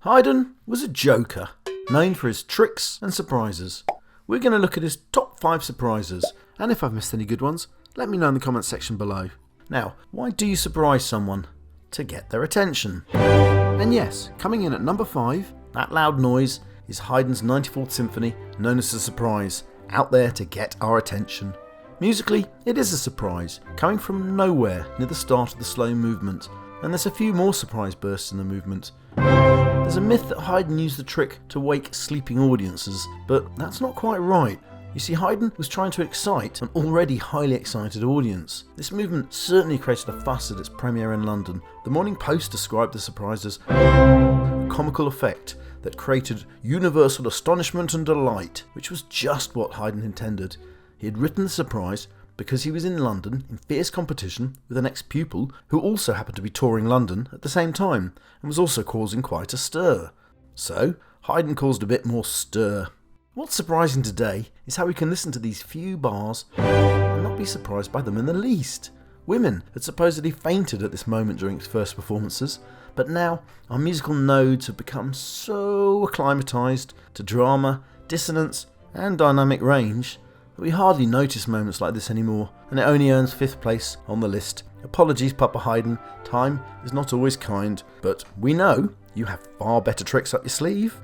Haydn was a joker, known for his tricks and surprises. We're going to look at his top 5 surprises, and if I've missed any good ones, let me know in the comments section below. Now, why do you surprise someone? To get their attention. And yes, coming in at number 5, that loud noise is Haydn's 94th Symphony, known as a surprise, out there to get our attention. Musically, it is a surprise, coming from nowhere near the start of the slow movement, and there's a few more surprise bursts in the movement. There's a myth that Haydn used the trick to wake sleeping audiences, but that's not quite right. You see, Haydn was trying to excite an already highly excited audience. This movement certainly created a fuss at its premiere in London. The Morning Post described the surprise as a comical effect that created universal astonishment and delight, which was just what Haydn intended. He had written the surprise because he was in London in fierce competition with an ex-pupil who also happened to be touring London at the same time and was also causing quite a stir. So, Haydn caused a bit more stir. What's surprising today is how we can listen to these few bars and not be surprised by them in the least. Women had supposedly fainted at this moment during its first performances, but now our musical nodes have become so acclimatised to drama, dissonance and dynamic range that we hardly notice moments like this anymore, and it only earns 5th place on the list. Apologies, Papa Haydn, time is not always kind, but we know you have far better tricks up your sleeve.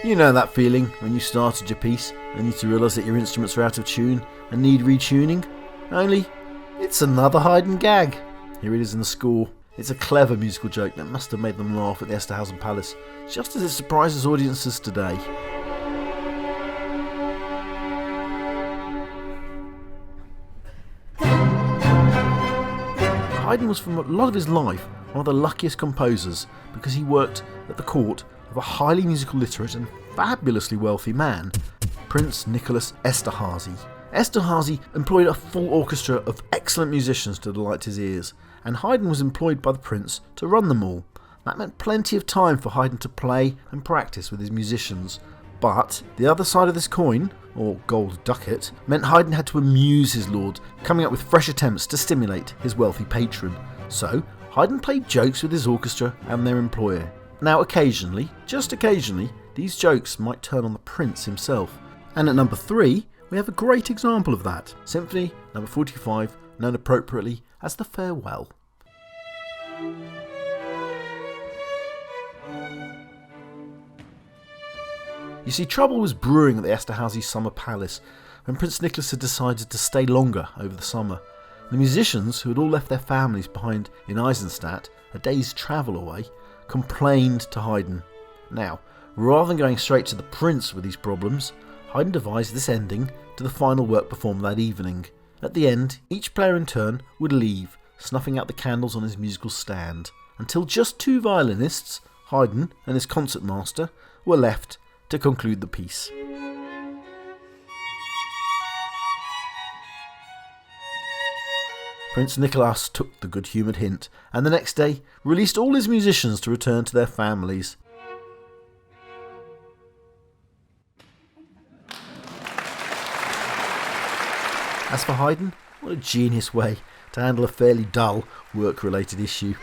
You know that feeling when you started your piece and you realise that your instruments are out of tune and need retuning? Only, it's another Haydn gag. Here it is in the score. It's a clever musical joke that must have made them laugh at the Esterhausen Palace, just as it surprises audiences today. Haydn was, for a lot of his life, one of the luckiest composers because he worked at the court of a highly musical literate and fabulously wealthy man, Prince Nicholas Esterhazy. Esterhazy employed a full orchestra of excellent musicians to delight his ears, and Haydn was employed by the prince to run them all. That meant plenty of time for Haydn to play and practice with his musicians. But the other side of this coin, or gold ducat, meant Haydn had to amuse his lord, coming up with fresh attempts to stimulate his wealthy patron. So, Haydn played jokes with his orchestra and their employer. Now occasionally, just occasionally, these jokes might turn on the prince himself. And at number 3, we have a great example of that. Symphony number 45, known appropriately as the Farewell. You see, trouble was brewing at the Esterhazy Summer Palace when Prince Nicholas had decided to stay longer over the summer. The musicians, who had all left their families behind in Eisenstadt, a day's travel away, complained to Haydn. Now, rather than going straight to the prince with these problems, Haydn devised this ending to the final work performed that evening. At the end, each player in turn would leave, snuffing out the candles on his musical stand, until just 2 violinists, Haydn and his concertmaster, were left to conclude the piece. Prince Nicholas took the good-humoured hint, and the next day released all his musicians to return to their families. As for Haydn, what a genius way to handle a fairly dull, work-related issue.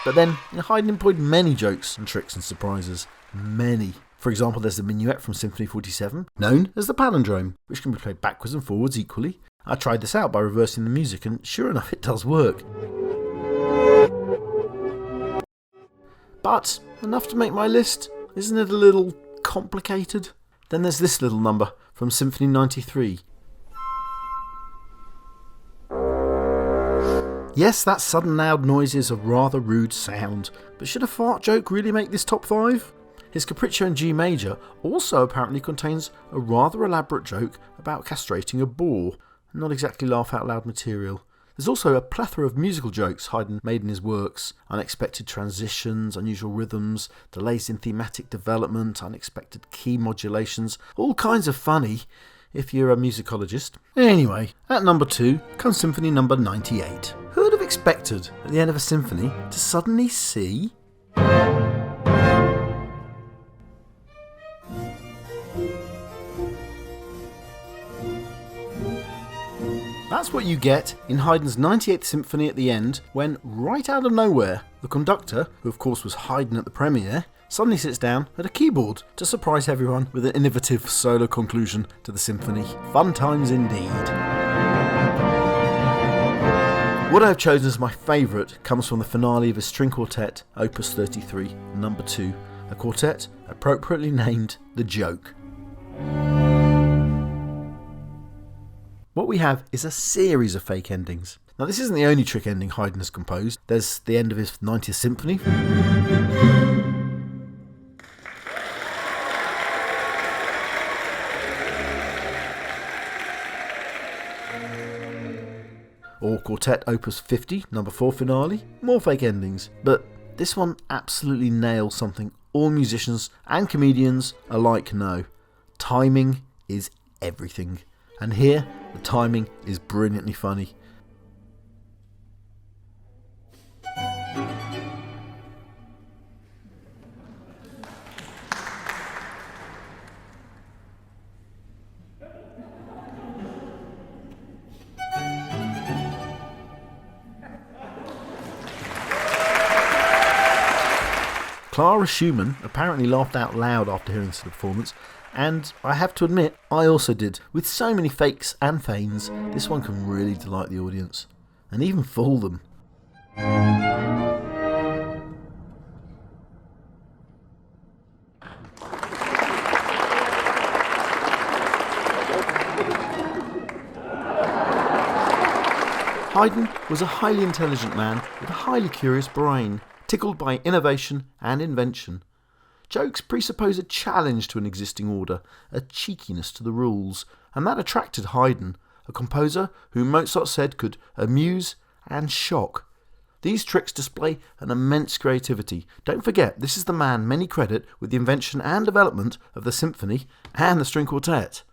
But then, Haydn employed many jokes and tricks and surprises. Many. For example, there's the minuet from Symphony 47, known as the palindrome, which can be played backwards and forwards equally. I tried this out by reversing the music, and sure enough, it does work. But enough to make my list. Isn't it a little complicated? Then there's this little number from Symphony 93. Yes, that sudden loud noise is a rather rude sound, but should a fart joke really make this top 5? His Capriccio in G major also apparently contains a rather elaborate joke about castrating a boar. Not exactly laugh out loud material. There's also a plethora of musical jokes Haydn made in his works. Unexpected transitions, unusual rhythms, delays in thematic development, unexpected key modulations, all kinds of funny if you're a musicologist. Anyway, at number 2 comes Symphony number 98. Who would have expected at the end of a symphony to suddenly see That's what you get in Haydn's 98th Symphony at the end when, right out of nowhere, the conductor, who of course was Haydn at the premiere, suddenly sits down at a keyboard to surprise everyone with an innovative solo conclusion to the symphony. Fun times indeed. What I've chosen as my favourite comes from the finale of a string quartet, Opus 33, number 2, a quartet appropriately named The Joke. What we have is a series of fake endings. Now this isn't the only trick ending Haydn has composed. There's the end of his 90th Symphony, or Quartet Opus 50, number 4 finale, more fake endings. But this one absolutely nails something all musicians and comedians alike know. Timing is everything. And here, the timing is brilliantly funny. Clara Schumann apparently laughed out loud after hearing this performance, and I have to admit, I also did. With so many fakes and feigns, this one can really delight the audience, and even fool them. Haydn was a highly intelligent man with a highly curious brain, tickled by innovation and invention. Jokes presuppose a challenge to an existing order, a cheekiness to the rules, and that attracted Haydn, a composer who Mozart said could amuse and shock. These tricks display an immense creativity. Don't forget, this is the man many credit with the invention and development of the symphony and the string quartet.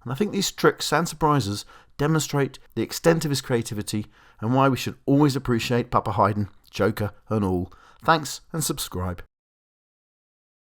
And I think these tricks and surprises demonstrate the extent of his creativity and why we should always appreciate Papa Haydn, Joker and all. Thanks and subscribe.